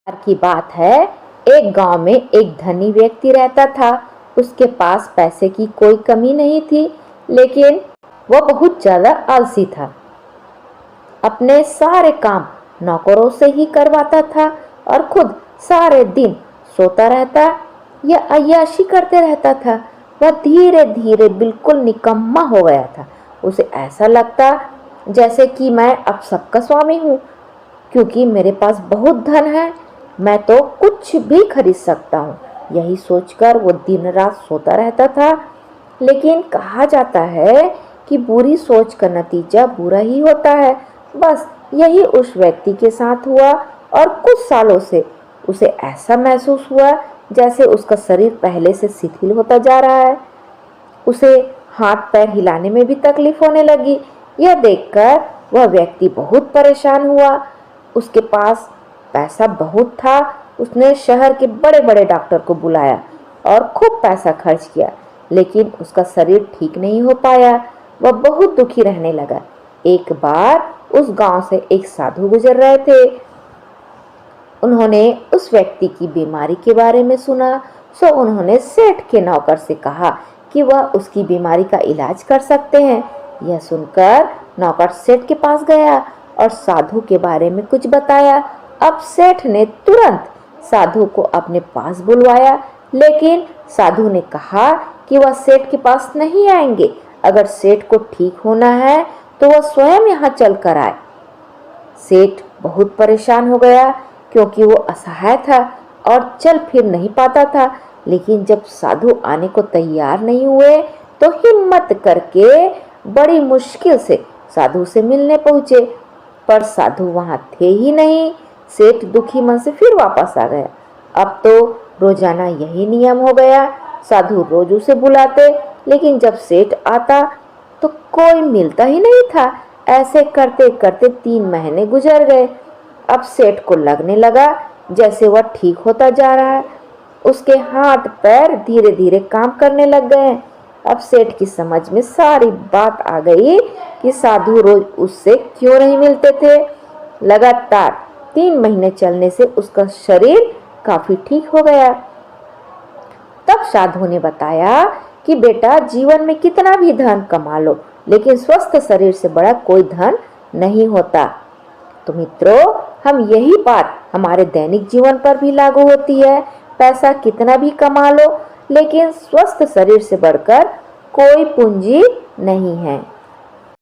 की बात है। एक गांव में एक धनी व्यक्ति रहता था। उसके पास पैसे की कोई कमी नहीं थी, लेकिन वह बहुत ज्यादा आलसी था। अपने सारे काम नौकरों से ही करवाता था और खुद सारे दिन सोता रहता या अय्याशी करते रहता था। वह धीरे धीरे बिल्कुल निकम्मा हो गया था। उसे ऐसा लगता जैसे कि मैं अब सबका स्वामी हूँ, क्योंकि मेरे पास बहुत धन है, मैं तो कुछ भी खरीद सकता हूँ। यही सोचकर वो दिन रात सोता रहता था। लेकिन कहा जाता है कि बुरी सोच का नतीजा बुरा ही होता है। बस यही उस व्यक्ति के साथ हुआ और कुछ सालों से उसे ऐसा महसूस हुआ जैसे उसका शरीर पहले से शिथिल होता जा रहा है। उसे हाथ पैर हिलाने में भी तकलीफ होने लगी। यह देखकर वह व्यक्ति बहुत परेशान हुआ। उसके पास पैसा बहुत था। उसने शहर के बड़े बड़े डॉक्टर को बुलाया और खूब पैसा खर्च किया, लेकिन उसका शरीर ठीक नहीं हो पाया। वह बहुत दुखी रहने लगा। एक बार उस गांव से एक साधु गुजर रहे थे। उन्होंने उस व्यक्ति की बीमारी के बारे में सुना, सो उन्होंने सेठ के नौकर से कहा कि वह उसकी बीमारी का इलाज कर सकते हैं। यह सुनकर नौकर सेठ के पास गया और साधु के बारे में कुछ बताया। अब सेठ ने तुरंत साधु को अपने पास बुलवाया, लेकिन साधु ने कहा कि वह सेठ के पास नहीं आएंगे। अगर सेठ को ठीक होना है तो वह स्वयं यहाँ चल कर आए। सेठ बहुत परेशान हो गया, क्योंकि वो असहाय था और चल फिर नहीं पाता था। लेकिन जब साधु आने को तैयार नहीं हुए तो हिम्मत करके बड़ी मुश्किल से साधु से मिलने पहुंचे, पर साधु वहां थे ही नहीं। सेठ दुखी मन से फिर वापस आ गया। अब तो रोजाना यही नियम हो गया। साधु रोज उसे बुलाते, लेकिन जब सेठ आता तो कोई मिलता ही नहीं था। ऐसे करते करते 3 महीने गुजर गए। अब सेठ को लगने लगा जैसे वह ठीक होता जा रहा है। उसके हाथ पैर धीरे धीरे काम करने लग गए। अब सेठ की समझ में सारी बात आ गई कि साधु रोज उससे क्यों नहीं मिलते थे। लगातार 3 महीने चलने से उसका शरीर काफी ठीक हो गया। तब साधु ने बताया कि बेटा, जीवन में कितना भी धन कमा लो, लेकिन स्वस्थ शरीर से बड़ा कोई धन नहीं होता। तो मित्रों, हम यही बात हमारे दैनिक जीवन पर भी लागू होती है। पैसा कितना भी कमा लो, लेकिन स्वस्थ शरीर से बढ़कर कोई पूंजी नहीं है।